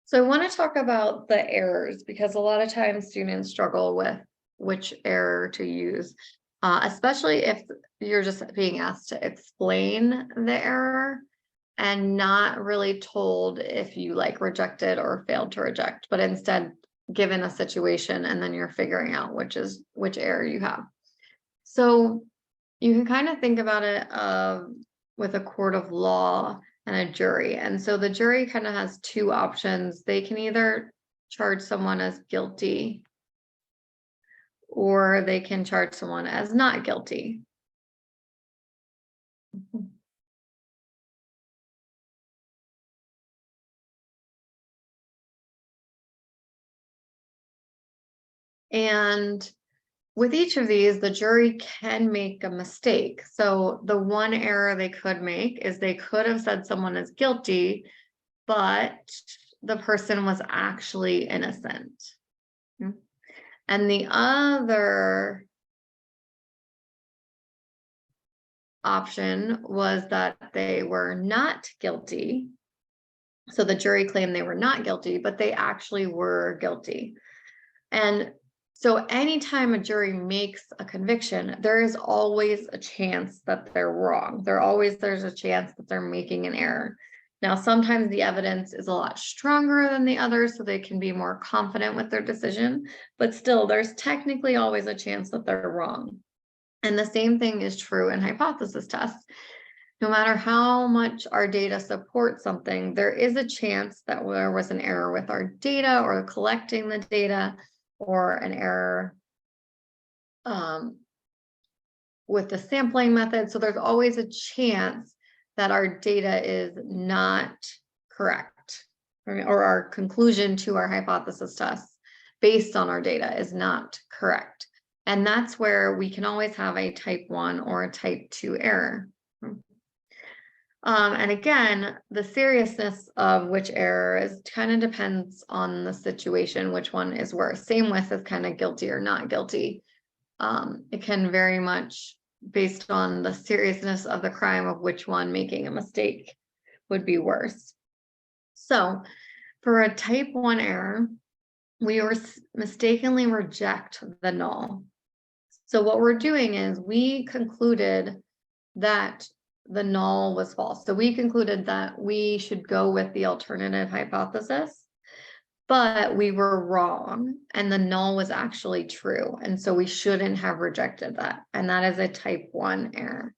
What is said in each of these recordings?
So I want to talk about the errors because a lot of times students struggle with which error to use, especially if you're just being asked to explain the error and not really told if you like rejected or failed to reject, but instead given a situation and then you're figuring out which error you have. So you can kind of think about it with a court of law and a jury. And so the jury kind of has two options. They can either charge someone as guilty or they can charge someone as not guilty. And with each of these, the jury can make a mistake. So the one error they could make is they could have said someone is guilty, but the person was actually innocent. And the other option was that they were not guilty. So the jury claimed they were not guilty, but they actually were guilty. And so anytime a jury makes a conviction, there is always a chance that they're wrong. There's a chance that they're making an error. Now, sometimes the evidence is a lot stronger than the others, so they can be more confident with their decision, but still there's technically always a chance that they're wrong. And the same thing is true in hypothesis tests. No matter how much our data supports something, there is a chance that there was an error with our data or collecting the data, or an error with the sampling method. So there's always a chance that our data is not correct, or our conclusion to our hypothesis tests based on our data is not correct. And that's where we can always have a type 1 or a type 2 error. And again, the seriousness of which error is kind of depends on the situation, which one is worse. Same with is kind of guilty or not guilty. It can very much based on the seriousness of the crime of which one making a mistake would be worse. So for a type 1 error, we mistakenly reject the null. So what we're doing is we concluded that the null was false. So we concluded that we should go with the alternative hypothesis, but we were wrong and the null was actually true. And so we shouldn't have rejected that. And that is a type 1 error.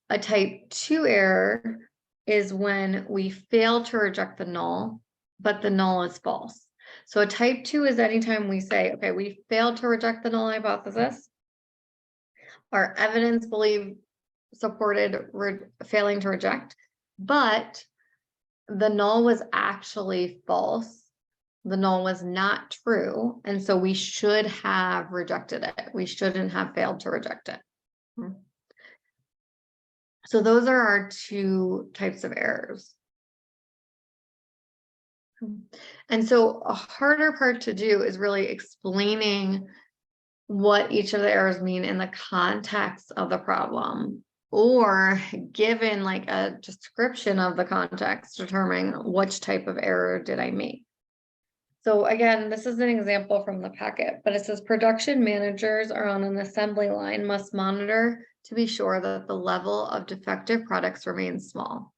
A type 2 error is when we fail to reject the null, but the null is false. So a type 2 is anytime we say, okay, we failed to reject the null hypothesis. Our evidence supported failing to reject, but the null was actually false. The null was not true. And so we should have rejected it. We shouldn't have failed to reject it. So those are our two types of errors. And so a harder part to do is really explaining what each of the errors mean in the context of the problem, or given like a description of the context, determining which type of error did I make. So again, this is an example from the packet, but it says production managers are on an assembly line must monitor to be sure that the level of defective products remains small.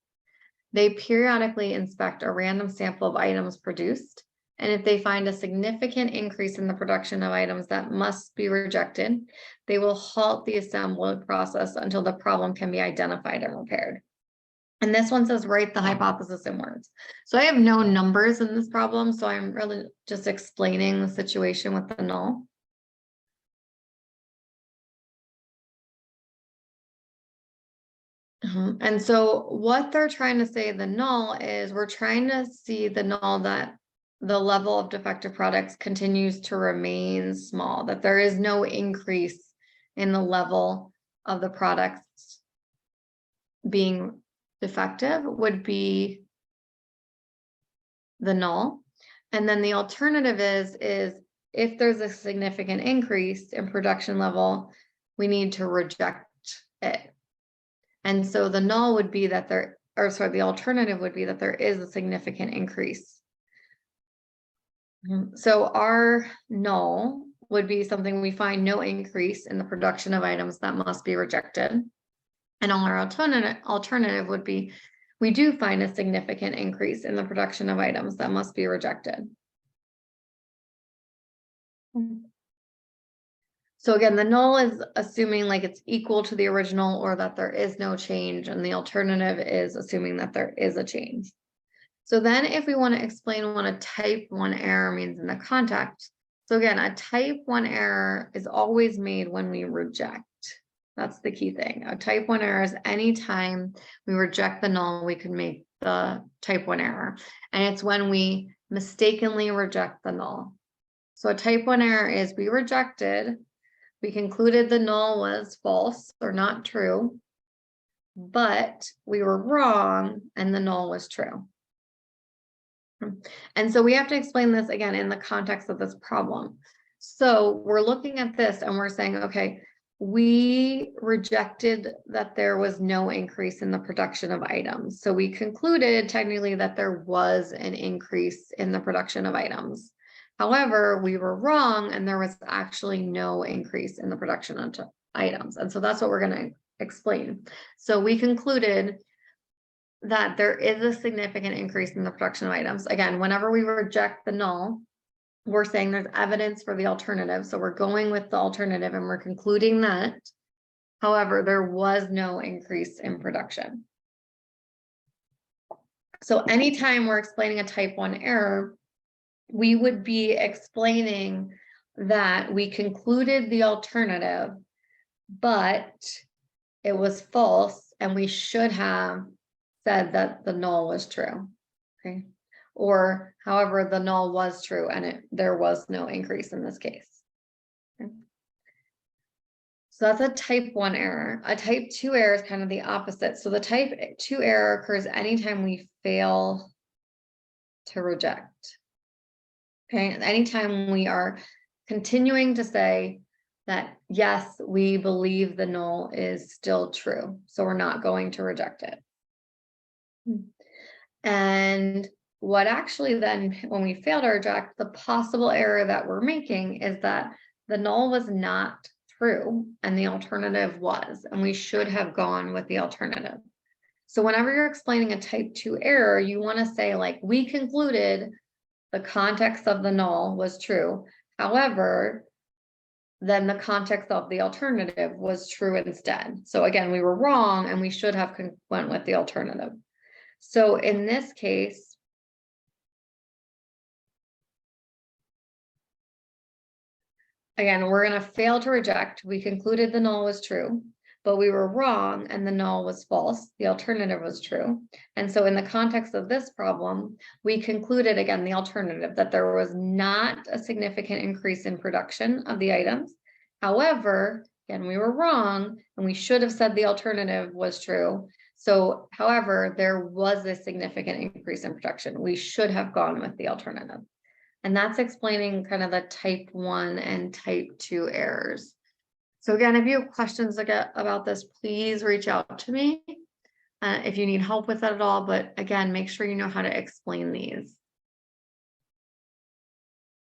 They periodically inspect a random sample of items produced, and if they find a significant increase in the production of items that must be rejected, they will halt the assembly process until the problem can be identified and repaired. And this one says write the hypothesis in words. So I have no numbers in this problem, so I'm really just explaining the situation with the null. And so what they're trying to say the null is, we're trying to see the null that the level of defective products continues to remain small, that there is no increase in the level of the products being defective would be the null. And then the alternative is if there's a significant increase in production level, we need to reject it. And so the null would be that there, or sorry, the alternative would be that there is a significant increase. So our null would be something we find no increase in the production of items that must be rejected. And our alternative would be, we do find a significant increase in the production of items that must be rejected. So again, the null is assuming like it's equal to the original or that there is no change, and the alternative is assuming that there is a change. So then if we want to explain what a type 1 error means in the context, so again, a type 1 error is always made when we reject. That's the key thing. A type 1 error is anytime we reject the null, we can make the type 1 error. And it's when we mistakenly reject the null. So a type 1 error is we rejected, we concluded the null was false or not true, but we were wrong and the null was true. And so we have to explain this again in the context of this problem. So we're looking at this and we're saying, okay, we rejected that there was no increase in the production of items. So we concluded technically that there was an increase in the production of items. However, we were wrong and there was actually no increase in the production of items. And so that's what we're going to explain. So we concluded that there is a significant increase in the production of items. Again, whenever we reject the null, we're saying there's evidence for the alternative. So we're going with the alternative and we're concluding that, however, there was no increase in production. So anytime we're explaining a type 1 error, we would be explaining that we concluded the alternative, but it was false and we should have said that the null was true. Okay. Or however, the null was true and there was no increase in this case. Okay. So that's a type 1 error. A type 2 error is kind of the opposite. So the type 2 error occurs anytime we fail to reject. Okay, anytime we are continuing to say that, yes, we believe the null is still true, so we're not going to reject it. And what actually then, when we fail to reject, the possible error that we're making is that the null was not true and the alternative was, and we should have gone with the alternative. So whenever you're explaining a type 2 error, you want to say like, we concluded the context of the null was true. However, then the context of the alternative was true instead. So again, we were wrong and we should have went with the alternative. So in this case, again, we're going to fail to reject. We concluded the null was true, but we were wrong and the null was false. The alternative was true. And so in the context of this problem, we concluded again, the alternative, that there was not a significant increase in production of the items. However, again, we were wrong and we should have said the alternative was true. So, however, there was a significant increase in production. We should have gone with the alternative. And that's explaining kind of the type 1 and type 2 errors. So again, if you have questions about this, please reach out to me if you need help with that at all. But again, make sure you know how to explain these.